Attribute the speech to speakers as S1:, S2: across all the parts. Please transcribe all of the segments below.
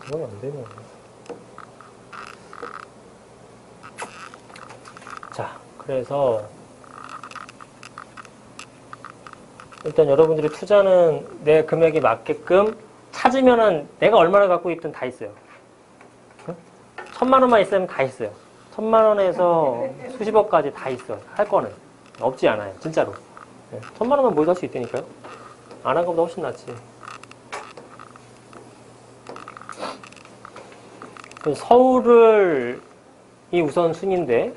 S1: 그건 안 되네. 자, 그래서 일단 여러분들이 투자는 내 금액에 맞게끔 찾으면은 내가 얼마나 갖고 있든 다 있어요. 1,000만 원만 있으면 다 있어요. 1,000만 원에서 수십억까지 다 있어. 할 거는 없지 않아요. 진짜로. 1,000만 원만 모두 할 수 있다니까요. 안 한 것보다 훨씬 낫지. 서울을 이 우선 순위인데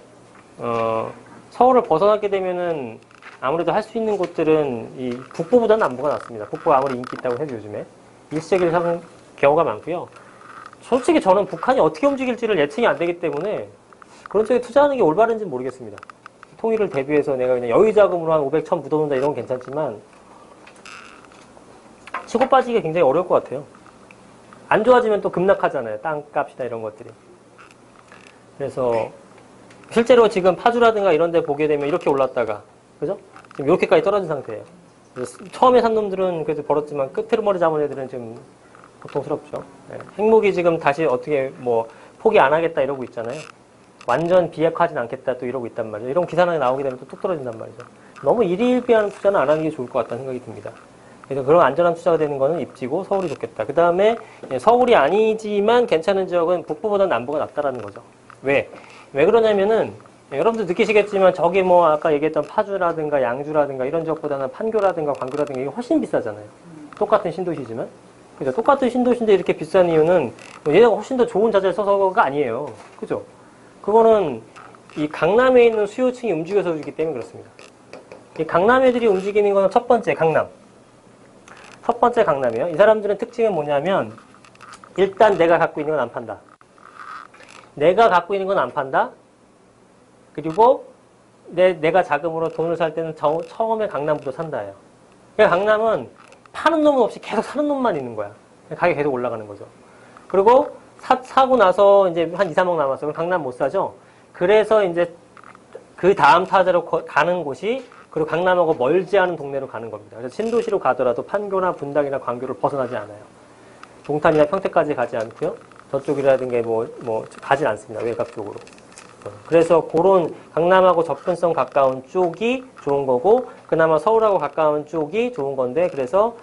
S1: 서울을 벗어나게 되면은 아무래도 할 수 있는 곳들은 이 북부보다는 남부가 낫습니다. 북부가 아무리 인기 있다고 해도 요즘에 일시적일 경우가 많고요. 솔직히 저는 북한이 어떻게 움직일지를 예측이 안 되기 때문에 그런 쪽에 투자하는 게 올바른지는 모르겠습니다. 통일을 대비해서 내가 그냥 여유자금으로 한 500, 1000 묻어놓는다 이런 건 괜찮지만 치고 빠지기가 굉장히 어려울 것 같아요. 안 좋아지면 또 급락하잖아요. 땅값이나 이런 것들이. 그래서 실제로 지금 파주라든가 이런 데 보게 되면 이렇게 올랐다가 그죠? 지금 이렇게까지 떨어진 상태예요. 처음에 산 놈들은 그래도 벌었지만 끝으로 머리 잡은 애들은 좀 고통스럽죠. 네. 핵무기 지금 다시 어떻게 뭐 포기 안 하겠다 이러고 있잖아요. 완전 비핵화하진 않겠다 또 이러고 있단 말이죠. 이런 기사가 나오게 되면 또 뚝 떨어진단 말이죠. 너무 일희일비하는 투자는 안 하는 게 좋을 것 같다는 생각이 듭니다. 그래서 그런 안전한 투자가 되는 거는 입지고 서울이 좋겠다. 그 다음에 서울이 아니지만 괜찮은 지역은 북부보다 남부가 낫다라는 거죠. 왜 그러냐면은 여러분들 느끼시겠지만 저기 뭐 아까 얘기했던 파주라든가 양주라든가 이런 지역보다는 판교라든가 광교라든가 이게 훨씬 비싸잖아요. 똑같은 신도시지만. 그죠? 똑같은 신도시인데 이렇게 비싼 이유는 얘가 훨씬 더 좋은 자재를 써서가 아니에요. 그죠? 그거는 이 강남에 있는 수요층이 움직여서 오기 때문에 그렇습니다. 이 강남 애들이 움직이는 거는 첫 번째 강남. 첫 번째 강남이에요. 이 사람들은 특징은 뭐냐면 일단 내가 갖고 있는 건 안 판다. 내가 갖고 있는 건 안 판다. 그리고 내가 자금으로 돈을 살 때는 처음에 강남부터 산다예요. 그러니까 강남은 파는 놈은 없이 계속 사는 놈만 있는 거야. 가격이 계속 올라가는 거죠. 그리고 사고 나서 이제 한 2, 3억 남았어. 그럼 강남 못 사죠? 그래서 이제 그 다음 타자로 가는 곳이 그리고 강남하고 멀지 않은 동네로 가는 겁니다. 그래서 신도시로 가더라도 판교나 분당이나 광교를 벗어나지 않아요. 동탄이나 평택까지 가지 않고요. 저쪽이라든가 뭐 가진 않습니다. 외곽 쪽으로. 그래서 그런 강남하고 접근성 가까운 쪽이 좋은 거고 그나마 서울하고 가까운 쪽이 좋은 건데 그래서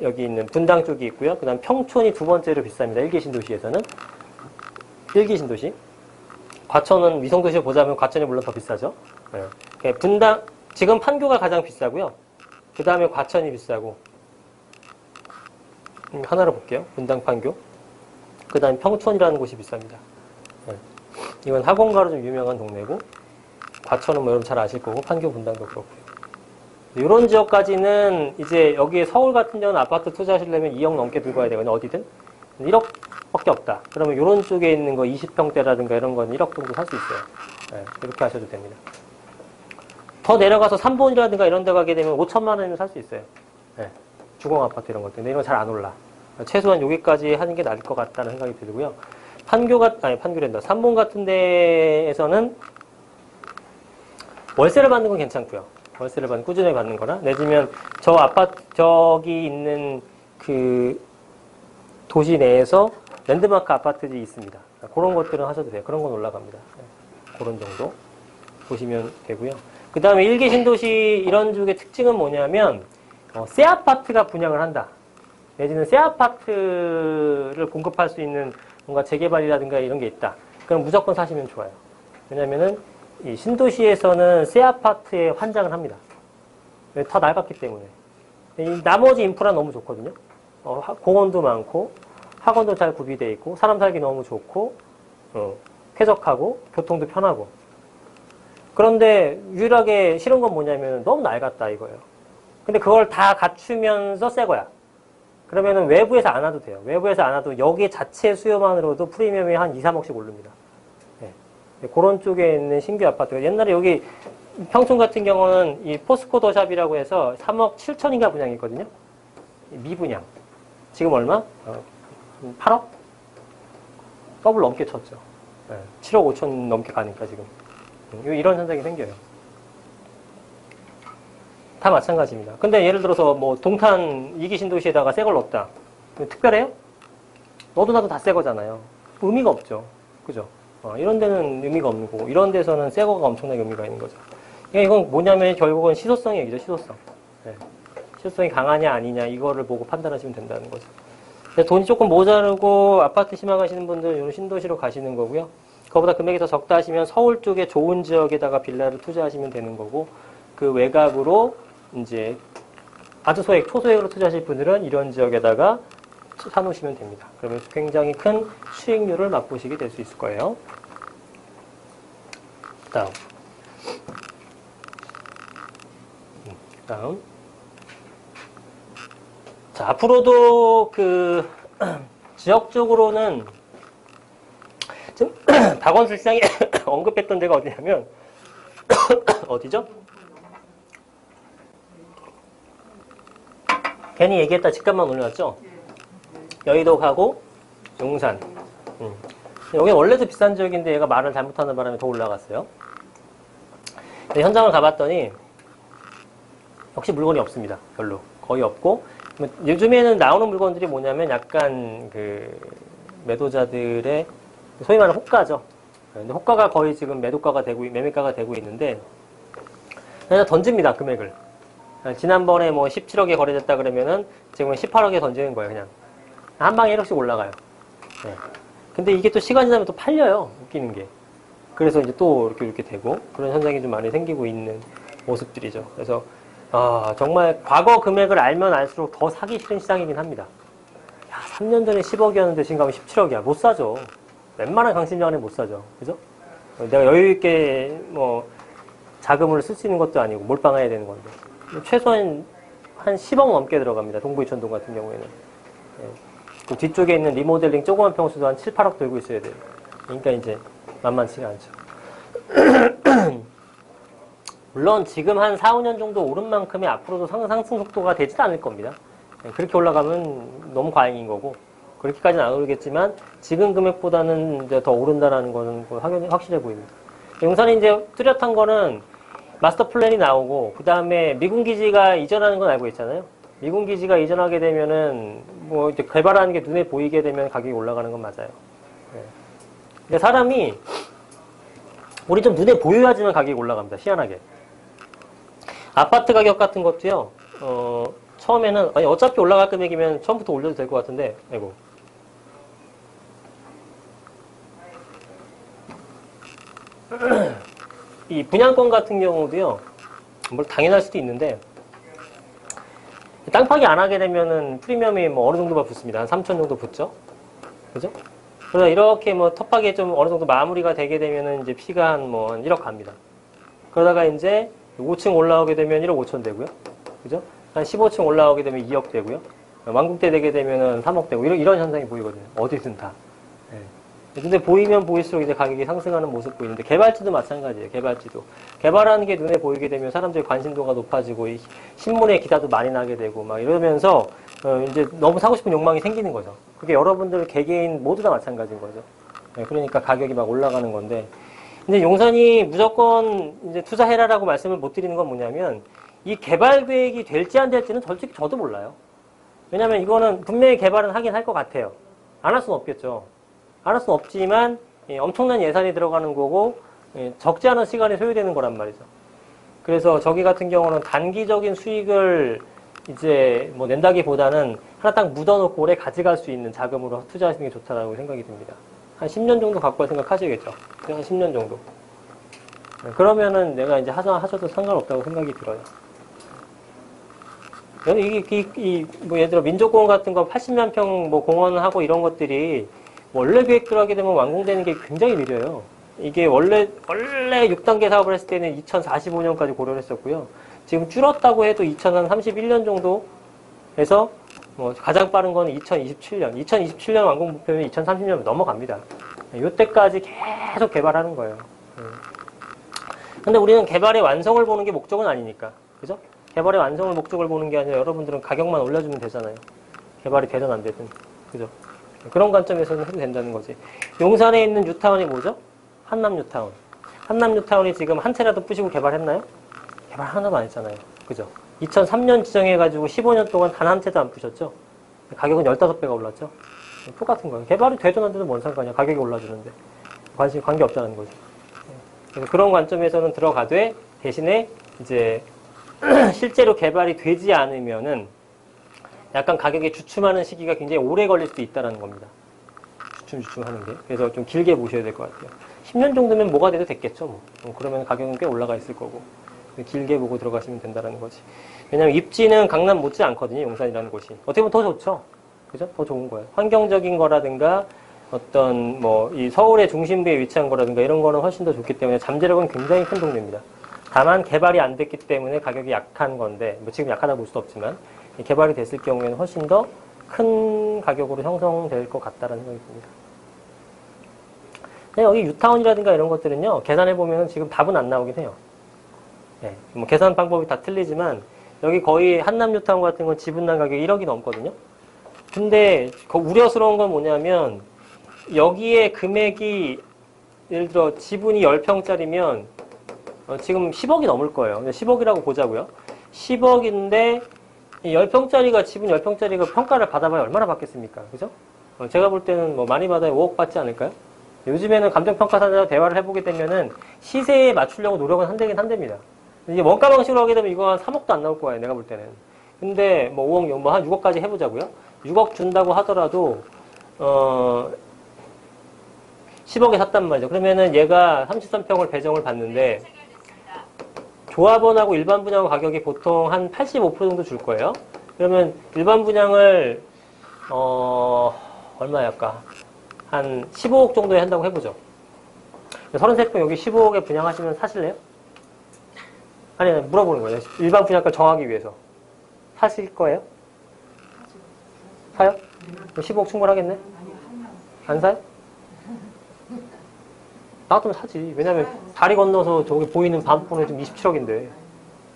S1: 여기 있는 분당 쪽이 있고요. 그 다음 평촌이 두 번째로 비쌉니다. 1기 신도시에서는. 1기 신도시. 과천은 위성도시를 보자면 과천이 물론 더 비싸죠. 네. 분당, 지금 판교가 가장 비싸고요. 그 다음에 과천이 비싸고 하나로 볼게요. 분당, 판교. 그 다음에 평촌이라는 곳이 비쌉니다. 네. 이건 학원가로 좀 유명한 동네고 과천은 뭐 여러분 잘 아실 거고 판교, 분당도 그렇고요. 이런 지역까지는 이제 여기에 서울 같은 경우는 아파트 투자하시려면 2억 넘게 들고 와야 되거든요. 어디든. 1억밖에 없다. 그러면 이런 쪽에 있는 거 20평대라든가 이런 건 1억 정도 살 수 있어요. 네, 이렇게 하셔도 됩니다. 더 내려가서 3본이라든가 이런 데 가게 되면 5천만 원이면 살 수 있어요. 네, 주공 아파트 이런 것들. 근데 이런 거 잘 안 올라. 최소한 여기까지 하는 게 나을 것 같다는 생각이 들고요. 판교랜다. 3본 같은 데에서는 월세를 받는 건 괜찮고요. 월세를 꾸준히 받는 거나, 내지면 저 아파트, 저기 있는 그 도시 내에서 랜드마크 아파트들이 있습니다. 그런 것들은 하셔도 돼요. 그런 건 올라갑니다. 네, 그런 정도 보시면 되고요. 그 다음에 1기 신도시 이런 쪽의 특징은 뭐냐면, 새 아파트가 분양을 한다. 내지는 새 아파트를 공급할 수 있는 뭔가 재개발이라든가 이런 게 있다. 그럼 무조건 사시면 좋아요. 왜냐면은 이 신도시에서는 새 아파트에 환장을 합니다. 더 낡았기 때문에. 이 나머지 인프라 너무 좋거든요. 공원도 많고 학원도 잘 구비되어 있고 사람 살기 너무 좋고 쾌적하고 교통도 편하고. 그런데 유일하게 싫은 건 뭐냐면 너무 낡았다 이거예요. 근데 그걸 다 갖추면서 새 거야. 그러면은 외부에서 안 와도 돼요. 외부에서 안 와도 여기 자체 수요만으로도 프리미엄이 한 2, 3억씩 오릅니다. 네. 그런 쪽에 있는 신규 아파트가 옛날에 여기 평촌 같은 경우는 이 포스코 더샵이라고 해서 3억 7천인가 분양했거든요. 미분양. 지금 얼마? 8억? 더블 넘게 쳤죠. 네. 7억 5천 넘게 가니까 지금. 이런 현상이 생겨요. 다 마찬가지입니다. 근데 예를 들어서 뭐 동탄 2기 신도시에다가 새 걸 넣었다. 특별해요? 너도 나도 다 새 거잖아요. 의미가 없죠. 그죠? 이런 데는 의미가 없는 거고, 이런 데서는 새 거가 엄청나게 의미가 있는 거죠. 그러니까 이건 뭐냐면 결국은 시소성의 얘기죠, 시소성. 네. 시소성이 강하냐 아니냐 이거를 보고 판단하시면 된다는 거죠. 돈이 조금 모자르고 아파트 심어가시는 분들은 이런 신도시로 가시는 거고요. 그거보다 금액이 더 적다 하시면 서울 쪽에 좋은 지역에다가 빌라를 투자하시면 되는 거고, 그 외곽으로 이제 아주 소액, 초소액으로 투자하실 분들은 이런 지역에다가 사놓으시면 됩니다. 그러면 굉장히 큰 수익률을 맛보시게 될 수 있을 거예요. 다음. 자, 앞으로도 그 지역적으로는 지금 박원순 시장이 언급했던 데가 어디냐면 어디죠? 괜히 얘기했다 집값만 올려놨죠? 여의도 가고 용산. 여기 원래도 비싼 지역인데 얘가 말을 잘못하는 바람에 더 올라갔어요. 현장을 가봤더니 역시 물건이 없습니다. 별로. 거의 없고, 요즘에는 나오는 물건들이 뭐냐면 약간 그 매도자들의 소위 말하는 호가죠. 근데 호가가 거의 지금 매도가가 되고 매매가가 되고 있는데 그냥 던집니다. 금액을. 지난번에 뭐 17억에 거래됐다 그러면은 지금은 18억에 던지는 거예요. 그냥 한 방에 1억씩 올라가요. 네. 근데 이게 또 시간이 지나면 또 팔려요. 웃기는 게. 그래서 이제 또 이렇게 되고 그런 현상이 좀 많이 생기고 있는 모습들이죠. 그래서 정말 과거 금액을 알면 알수록 더 사기 싫은 시장이긴 합니다. 야, 3년 전에 10억이었는데 지금 가면 17억이야. 못 사죠. 웬만한 강심장은 못 사죠. 그죠? 내가 여유있게 뭐 자금을 쓸 수 있는 것도 아니고 몰빵해야 되는 건데. 최소한 한 10억 넘게 들어갑니다. 동부이천동 같은 경우에는. 예. 그 뒤쪽에 있는 리모델링 조그만 평수도 한 7, 8억 들고 있어야 돼요. 그러니까 이제 만만치가 않죠. 물론 지금 한 4, 5년 정도 오른 만큼의 앞으로도 상승 속도가 되지도 않을 겁니다. 그렇게 올라가면 너무 과잉인 거고 그렇게까지는 안 오르겠지만 지금 금액보다는 이제 더 오른다라는 거는 확실해 보입니다. 용산이 이제 뚜렷한 거는 마스터 플랜이 나오고 그 다음에 미군 기지가 이전하는 건 알고 있잖아요. 미군 기지가 이전하게 되면은 뭐 이제 개발하는 게 눈에 보이게 되면 가격이 올라가는 건 맞아요. 근데 사람이 우리 좀 눈에 보여야지만 가격이 올라갑니다. 희한하게. 아파트 가격 같은 것도요. 처음에는 아니 어차피 올라갈 금액이면 처음부터 올려도 될 것 같은데 아이고. 이 분양권 같은 경우도요. 뭐 당연할 수도 있는데 땅 파기 안 하게 되면은 프리미엄이 뭐 어느 정도가 붙습니다. 한 3천 정도 붙죠. 그죠? 그래서 이렇게 뭐 텃파기 좀 어느 정도 마무리가 되게 되면은 이제 피가 한 1억 갑니다. 그러다가 이제 5층 올라오게 되면 1억 5천 되고요. 그죠? 한 15층 올라오게 되면 2억 되고요. 완공대 되게 되면은 3억 되고 이런 현상이 보이거든요. 어디든 다. 네. 근데 보이면 보일수록 이제 가격이 상승하는 모습 보이는데 개발지도 마찬가지예요. 개발지도. 개발하는 게 눈에 보이게 되면 사람들의 관심도가 높아지고 신문에 기사도 많이 나게 되고 막 이러면서 이제 너무 사고 싶은 욕망이 생기는 거죠. 그게 여러분들 개개인 모두 다 마찬가지인 거죠. 네. 그러니까 가격이 막 올라가는 건데 근데 용산이 무조건 이제 투자해라라고 말씀을 못 드리는 건 뭐냐면 이 개발 계획이 될지 안 될지는 솔직히 저도 몰라요. 왜냐면 이거는 분명히 개발은 하긴 할 것 같아요. 안 할 수는 없겠죠. 안 할 수는 없지만 엄청난 예산이 들어가는 거고 적지 않은 시간이 소요되는 거란 말이죠. 그래서 저기 같은 경우는 단기적인 수익을 이제 뭐 낸다기보다는 하나 딱 묻어놓고 오래 가져갈 수 있는 자금으로 투자하시는 게 좋다라고 생각이 듭니다. 한 10년 정도 갖고 갈 생각하시겠죠. 한 10년 정도. 그러면은 내가 이제 하셔도 상관없다고 생각이 들어요. 뭐 예를 들어 민족공원 같은 거 80만 평 뭐 공원을 하고 이런 것들이 원래 계획대로 하게 되면 완공되는 게 굉장히 느려요. 이게 원래 6단계 사업을 했을 때는 2045년까지 고려를 했었고요. 지금 줄었다고 해도 2031년 정도에서 뭐 가장 빠른 건 2027년. 2027년 완공 목표면 2030년 넘어갑니다. 이때까지 계속 개발하는 거예요. 근데 우리는 개발의 완성을 보는 게 목적은 아니니까. 그죠? 개발의 완성을 목적을 보는 게 아니라 여러분들은 가격만 올려주면 되잖아요. 개발이 되든 안 되든. 그죠? 그런 관점에서는 해도 된다는 거지. 용산에 있는 뉴타운이 뭐죠? 한남 뉴타운. 한남 뉴타운이 지금 한 채라도 부시고 개발했나요? 개발 하나도 안 했잖아요. 그죠? 2003년 지정해가지고 15년 동안 단 한 채도 안 부셨죠? 가격은 15배가 올랐죠? 똑같은 거예요. 개발이 되든 안 되든 뭔 상관이야. 가격이 올라주는데. 관계 없다는 거죠. 그래서 그런 관점에서는 들어가되 대신에 이제 실제로 개발이 되지 않으면은 약간 가격이 주춤하는 시기가 굉장히 오래 걸릴 수도 있다는 겁니다. 주춤하는 게. 그래서 좀 길게 보셔야 될 것 같아요. 10년 정도면 뭐가 돼도 됐겠죠. 뭐. 그러면 가격은 꽤 올라가 있을 거고. 길게 보고 들어가시면 된다는 거지. 왜냐면 입지는 강남 못지 않거든요. 용산이라는 곳이. 어떻게 보면 더 좋죠. 그죠? 더 좋은 거예요. 환경적인 거라든가 어떤 뭐 이 서울의 중심부에 위치한 거라든가 이런 거는 훨씬 더 좋기 때문에 잠재력은 굉장히 큰 동네입니다. 다만 개발이 안 됐기 때문에 가격이 약한 건데 뭐 지금 약하다 볼 수도 없지만 개발이 됐을 경우에는 훨씬 더 큰 가격으로 형성될 것 같다라는 생각이 듭니다. 여기 유타운이라든가 이런 것들은요, 계산해 보면 지금 답은 안 나오긴 해요. 네, 뭐 계산 방법이 다 틀리지만 여기 거의 한남 유타운 같은 건 지분당 가격이 1억이 넘거든요. 근데 우려스러운 건 뭐냐면 여기에 금액이 예를 들어 지분이 10평짜리면 지금 10억이 넘을 거예요. 10억이라고 보자고요. 10억인데 10평짜리가 지분 10평짜리가 평가를 받아봐야 얼마나 받겠습니까? 그죠? 제가 볼 때는 뭐 많이 받아야 5억 받지 않을까요? 요즘에는 감정평가사들하고 대화를 해보게 되면은 시세에 맞추려고 노력은 한대긴 한답니다. 이게 원가 방식으로 하게 되면 이거 한 3억도 안 나올 거예요. 내가 볼 때는. 근데 뭐 5억, 뭐 한 6억까지 해보자고요. 6억 준다고 하더라도 10억에 샀단 말이죠. 그러면은 얘가 33평을 배정을 받는데 조합원하고 일반 분양 가격이 보통 한 85% 정도 줄 거예요. 그러면 일반 분양을 얼마일까? 한 15억 정도에 한다고 해보죠. 33평 여기 15억에 분양하시면 사실래요? 아니, 물어보는 거예요. 일반 분양가 정하기 위해서. 사실 거예요? 사요? 15억 충분하겠네? 안 사요? 나 같으면 사지. 왜냐면 다리 건너서 저기 보이는 반포는 지금 27억인데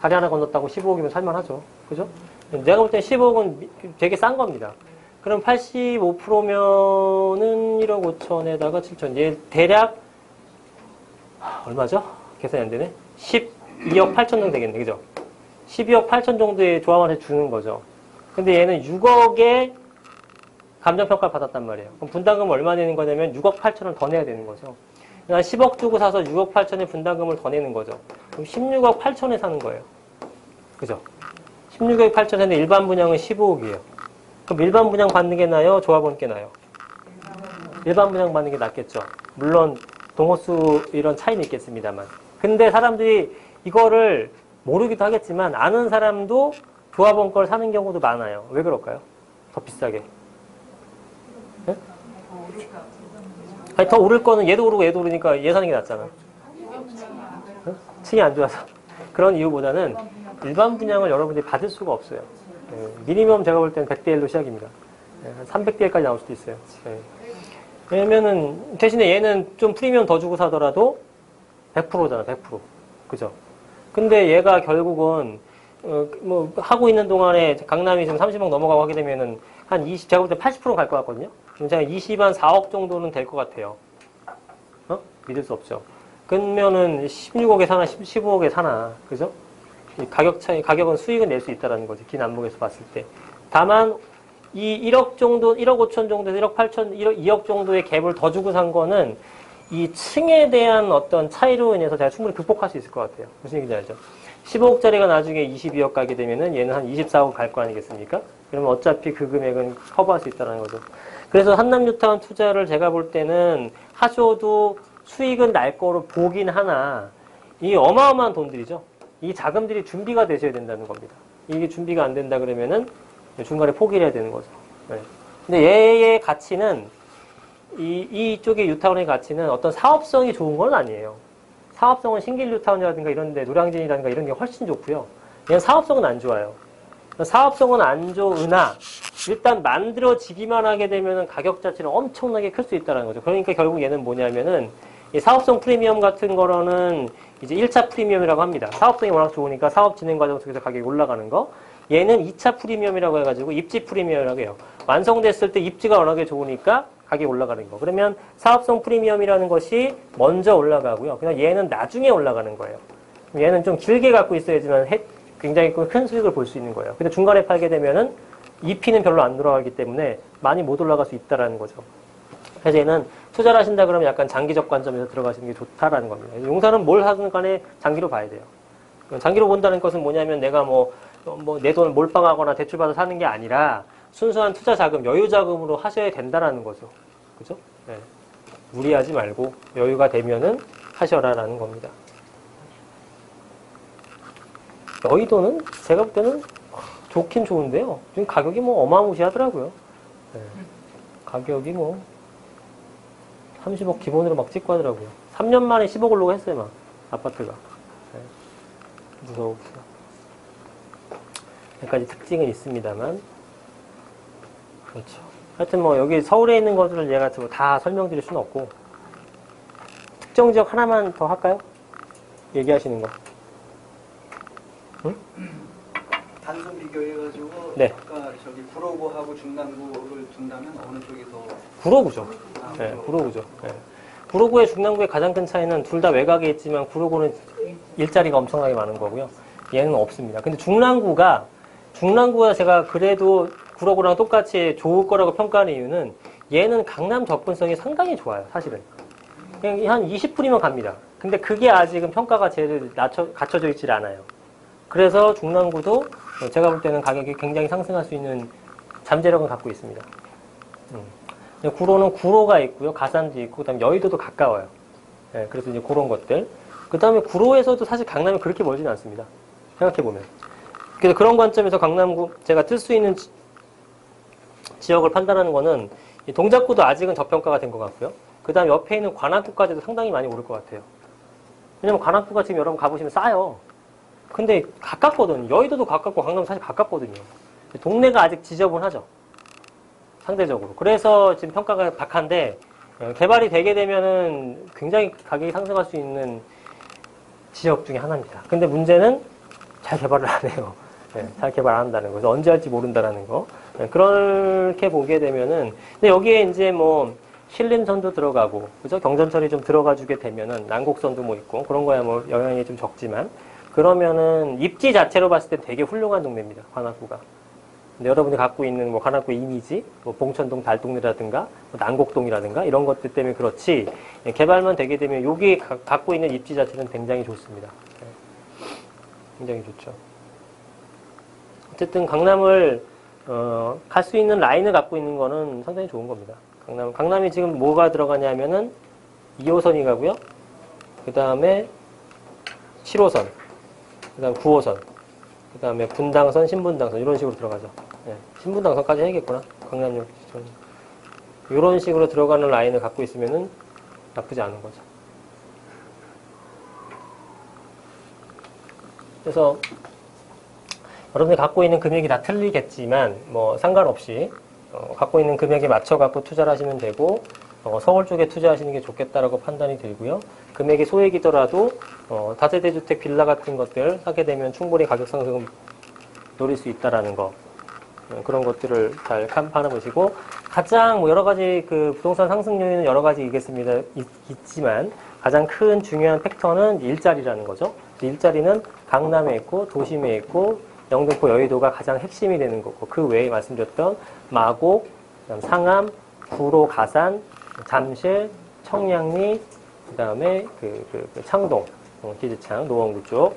S1: 다리 하나 건넜다고 15억이면 살만하죠. 그죠? 내가 볼 땐 15억은 되게 싼 겁니다. 그럼 85%면은 1억 5천에다가 7천. 얘 대략 얼마죠? 계산이 안 되네. 12억 8천 정도 되겠네. 그죠? 12억 8천 정도의 조합원한테 주는 거죠. 근데 얘는 6억에 감정평가를 받았단 말이에요. 그럼 분담금 얼마 내는 거냐면 6억 8천을 더 내야 되는 거죠. 한 10억 주고 사서 6억 8천의 분담금을 더 내는 거죠. 그럼 16억 8천에 사는 거예요. 그죠? 16억 8천에 일반 분양은 15억이에요. 그럼 일반 분양 받는 게 나아요? 조합원께 나아요? 일반 분양 받는 게 낫겠죠. 물론 동호수 이런 차이는 있겠습니다만. 근데 사람들이 이거를 모르기도 하겠지만 아는 사람도 조합원 걸 사는 경우도 많아요. 왜 그럴까요? 더 비싸게. 네? 아니, 더 오를 거는 얘도 오르고 얘도 오르니까 얘 사는 게 낫잖아. 네? 층이 안 좋아서. 그런 이유보다는 일반 분양을 여러분들이 받을 수가 없어요. 네. 미니멈 제가 볼 때는 100대 1로 시작입니다. 네. 한 300대 1까지 나올 수도 있어요. 네. 왜냐면은 대신에 얘는 좀 프리미엄 더 주고 사더라도 100%잖아, 100%. 그죠? 근데 얘가 결국은 뭐 하고 있는 동안에 강남이 지금 30억 넘어가고 하게 되면은 한 20, 제가 볼 때 80% 갈 것 같거든요. 그럼 제가 20한 4억 정도는 될 것 같아요. 믿을 수 없죠. 그러면은 16억에 사나 15억에 사나, 그죠? 이 가격 차이, 가격은 수익은 낼 수 있다라는 거지. 긴 안목에서 봤을 때. 다만 이 1억 정도, 1억 5천 정도에서 1억 8천, 2억 정도의 갭을 더 주고 산 거는 이 층에 대한 어떤 차이로 인해서 제가 충분히 극복할 수 있을 것 같아요. 무슨 얘기인지 알죠? 15억짜리가 나중에 22억 가게 되면은 얘는 한 24억 갈 거 아니겠습니까? 그러면 어차피 그 금액은 커버할 수 있다는 거죠. 그래서 한남뉴타운 투자를 제가 볼 때는 하셔도 수익은 날 거로 보긴 하나 이 어마어마한 돈들이죠. 이 자금들이 준비가 되셔야 된다는 겁니다. 이게 준비가 안 된다 그러면은 중간에 포기를 해야 되는 거죠. 네. 근데 얘의 가치는 이쪽의 뉴타운의 가치는 어떤 사업성이 좋은 건 아니에요. 사업성은 신길 뉴타운이라든가 이런데 노량진이라든가 이런 게 훨씬 좋고요. 얘는 사업성은 안 좋아요. 사업성은 안 좋으나 일단 만들어지기만 하게 되면 가격 자체는 엄청나게 클 수 있다는 거죠. 그러니까 결국 얘는 뭐냐면은 이 사업성 프리미엄 같은 거로는 이제 1차 프리미엄이라고 합니다. 사업성이 워낙 좋으니까 사업 진행 과정 속에서 가격이 올라가는 거. 얘는 2차 프리미엄이라고 해가지고 입지 프리미엄이라고 해요. 완성됐을 때 입지가 워낙에 좋으니까 가격이 올라가는 거. 그러면 사업성 프리미엄이라는 것이 먼저 올라가고요. 그냥 얘는 나중에 올라가는 거예요. 얘는 좀 길게 갖고 있어야지만 굉장히 큰 수익을 볼 수 있는 거예요. 근데 중간에 팔게 되면은 EP는 별로 안 돌아가기 때문에 많이 못 올라갈 수 있다라는 거죠. 그래서 얘는 투자를 하신다 그러면 약간 장기적 관점에서 들어가시는 게 좋다라는 겁니다. 용사는 뭘 하든 간에 장기로 봐야 돼요. 장기로 본다는 것은 뭐냐면 내가 내 돈을 몰빵하거나 대출받아 사는 게 아니라 순수한 투자 자금, 여유 자금으로 하셔야 된다라는 거죠. 그죠? 네. 무리하지 말고 여유가 되면은 하셔라라는 겁니다. 여의도는 제가 볼 때는 좋긴 좋은데요. 지금 가격이 어마무시하더라고요. 네. 가격이 30억 기본으로 막 찍고 하더라고요. 3년 만에 10억 올라고 했어요, 막. 아파트가. 네. 무서워. 몇 가지 특징은 있습니다만. 그렇죠. 하여튼 여기 서울에 있는 것들을 제가 다 설명드릴 수는 없고, 특정 지역 하나만 더 할까요? 얘기하시는 거. 응?
S2: 단순 비교해가지고
S1: 네.
S2: 아까 구로구하고 중랑구를 둔다면 어느 쪽이 더?
S1: 구로구죠. 네, 구로구죠. 네. 구로구의 중랑구의 가장 큰 차이는 둘 다 외곽에 있지만 구로구는 일자리가 엄청나게 많은 거고요. 얘는 없습니다. 근데 중랑구가 제가 그래도 구로구랑 똑같이 좋을 거라고 평가하는 이유는 얘는 강남 접근성이 상당히 좋아요. 사실은. 그냥 한 20분이면 갑니다. 근데 그게 아직은 평가가 제일 갖춰져 있질 않아요. 그래서 중랑구도 제가 볼 때는 가격이 굉장히 상승할 수 있는 잠재력은 갖고 있습니다. 구로는 구로가 있고요. 가산도 있고, 그 다음에 여의도도 가까워요. 네, 그래서 이제 그런 것들. 그 다음에 구로에서도 사실 강남이 그렇게 멀지는 않습니다. 생각해보면. 그래서 그런 관점에서 강남구, 제가 뜰 수 있는 지역을 판단하는 거는 동작구도 아직은 저평가가 된 것 같고요. 그 다음 옆에 있는 관악구까지도 상당히 많이 오를 것 같아요. 왜냐면 관악구가 지금 여러분 가보시면 싸요. 근데 가깝거든요. 여의도도 가깝고 강남도 사실 가깝거든요. 동네가 아직 지저분하죠. 상대적으로. 그래서 지금 평가가 박한데 개발이 되게 되면은 굉장히 가격이 상승할 수 있는 지역 중에 하나입니다. 근데 문제는 잘 개발을 안 해요. 네, 잘 개발 안 한다는 거. 그래서 언제 할지 모른다라는 거. 네, 그렇게 보게 되면은 근데 여기에 이제 신림선도 들어가고 그죠? 경전철이 좀 들어가 주게 되면은 난곡선도 있고 그런 거야 영향이 좀 적지만 그러면은 입지 자체로 봤을 때 되게 훌륭한 동네입니다. 관악구가. 근데 여러분이 갖고 있는 관악구 이미지, 봉천동 달동네라든가 난곡동이라든가 이런 것들 때문에 그렇지 개발만 되게 되면 여기 갖고 있는 입지 자체는 굉장히 좋습니다. 굉장히 좋죠. 어쨌든 강남을 갈 수 있는 라인을 갖고 있는 거는 상당히 좋은 겁니다. 강남이 지금 뭐가 들어가냐면은 2호선이 가고요. 그 다음에 7호선, 그 다음 9호선, 그 다음에 분당선, 신분당선 이런 식으로 들어가죠. 네, 신분당선까지 해야겠구나. 강남역. 이런 식으로 들어가는 라인을 갖고 있으면은 나쁘지 않은 거죠. 그래서 여러분이 갖고 있는 금액이 다 틀리겠지만 상관없이 갖고 있는 금액에 맞춰 갖고 투자를 하시면 되고 서울 쪽에 투자하시는 게 좋겠다라고 판단이 들고요. 금액이 소액이더라도 다세대 주택 빌라 같은 것들 사게 되면 충분히 가격 상승을 노릴 수 있다라는 거 그런 것들을 잘 판단해 보시고 가장 여러 가지 그 부동산 상승 요인은 여러 가지 있지만 가장 큰 중요한 팩터는 일자리라는 거죠. 일자리는 강남에 있고 도심에 있고 영등포 여의도가 가장 핵심이 되는 거고 그 외에 말씀드렸던 마곡, 상암, 구로, 가산, 잠실, 청량리, 그 다음에 창동, 기지창, 노원구 쪽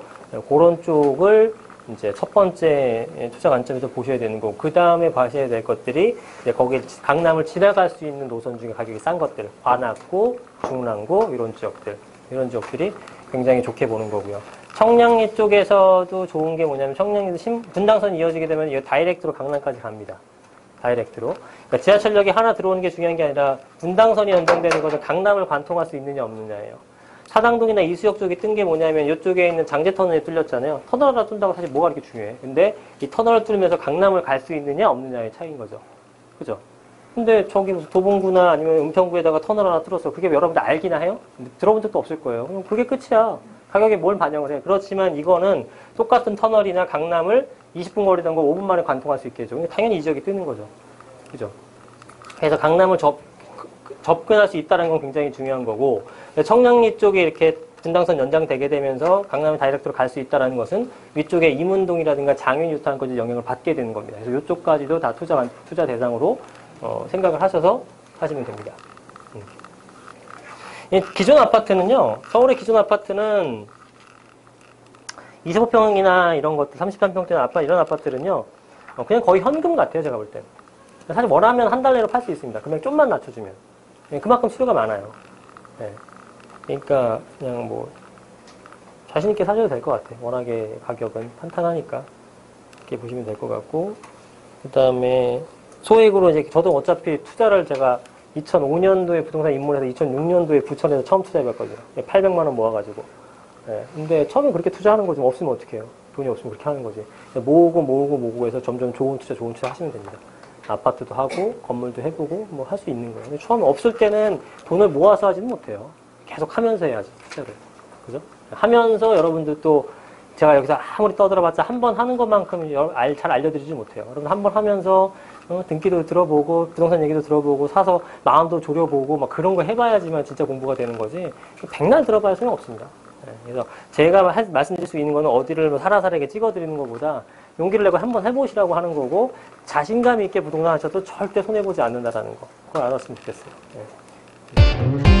S1: 그런 쪽을 이제 첫 번째 투자 관점에서 보셔야 되는 거고 그 다음에 봐셔야 될 것들이 이제 거기 강남을 지나갈 수 있는 노선 중에 가격이 싼 것들, 관악구, 중랑구 이런 지역들이 굉장히 좋게 보는 거고요. 청량리 쪽에서도 좋은 게 뭐냐면 청량리에서 분당선이 이어지게 되면 이 다이렉트로 강남까지 갑니다. 다이렉트로. 그러니까 지하철역이 하나 들어오는 게 중요한 게 아니라 분당선이 연장되는 것은 강남을 관통할 수 있느냐 없느냐예요. 사당동이나 이수역 쪽이 뜬 게 뭐냐면 이쪽에 있는 장제터널이 뚫렸잖아요. 터널 하나 뚫는다고 사실 뭐가 그렇게 중요해. 근데 이 터널을 뚫으면서 강남을 갈 수 있느냐 없느냐의 차이인 거죠. 그죠? 근데 저기 도봉구나 아니면 은평구에다가 터널 하나 뚫었어. 그게 여러분들 알기나 해요? 들어본 적도 없을 거예요. 그럼 그게 끝이야. 가격에 뭘 반영을 해. 그렇지만 이거는 똑같은 터널이나 강남을 20분 거리던 거 5분 만에 관통할 수 있게 해줘. 당연히 이 지역이 뜨는 거죠. 그죠? 그래서 강남을 접근할 수 있다는 건 굉장히 중요한 거고 청량리 쪽에 이렇게 분당선 연장되게 되면서 강남의 다이렉트로 갈 수 있다는 것은 위쪽에 이문동이라든가 장윤유탄까지 영향을 받게 되는 겁니다. 그래서 이쪽까지도 다 투자 대상으로 생각을 하셔서 하시면 됩니다. 기존 아파트는요, 서울의 기존 아파트는 25평이나 이런 것들, 33평대 아파트, 이런 아파트는요, 그냥 거의 현금 같아요, 제가 볼 때. 사실 원하면 한 달 내로 팔 수 있습니다. 금액 좀만 낮춰주면. 그만큼 수요가 많아요. 네. 그러니까, 그냥 뭐, 자신있게 사셔도 될 것 같아요. 워낙에 가격은 탄탄하니까. 이렇게 보시면 될 것 같고. 그 다음에, 소액으로 이제, 저도 어차피 투자를 제가 2005년도에 부동산 입문해서 2006년도에 부천에서 처음 투자해봤거든요. 800만원 모아가지고. 네. 근데 처음에 그렇게 투자하는 거 좀 없으면 어떡해요? 돈이 없으면 그렇게 하는 거지. 모으고 해서 점점 좋은 투자 하시면 됩니다. 아파트도 하고, 건물도 해보고, 뭐 할 수 있는 거예요. 근데 처음에 없을 때는 돈을 모아서 하지는 못해요. 계속 하면서 해야지, 투자를. 그죠? 하면서 여러분들 또, 제가 여기서 아무리 떠들어봤자 한 번 하는 것만큼 잘 알려드리지 못해요. 여러분 한 번 하면서, 등기도 들어보고, 부동산 얘기도 들어보고, 사서 마음도 졸여보고, 막 그런 거 해봐야지만 진짜 공부가 되는 거지, 백날 들어봐야 소용없습니다. 그래서 제가 말씀드릴 수 있는 거는 어디를 사라사라하게 찍어드리는 것보다 용기를 내고 한번 해보시라고 하는 거고, 자신감 있게 부동산 하셔도 절대 손해보지 않는다라는 거. 그걸 알았으면 좋겠어요. 네.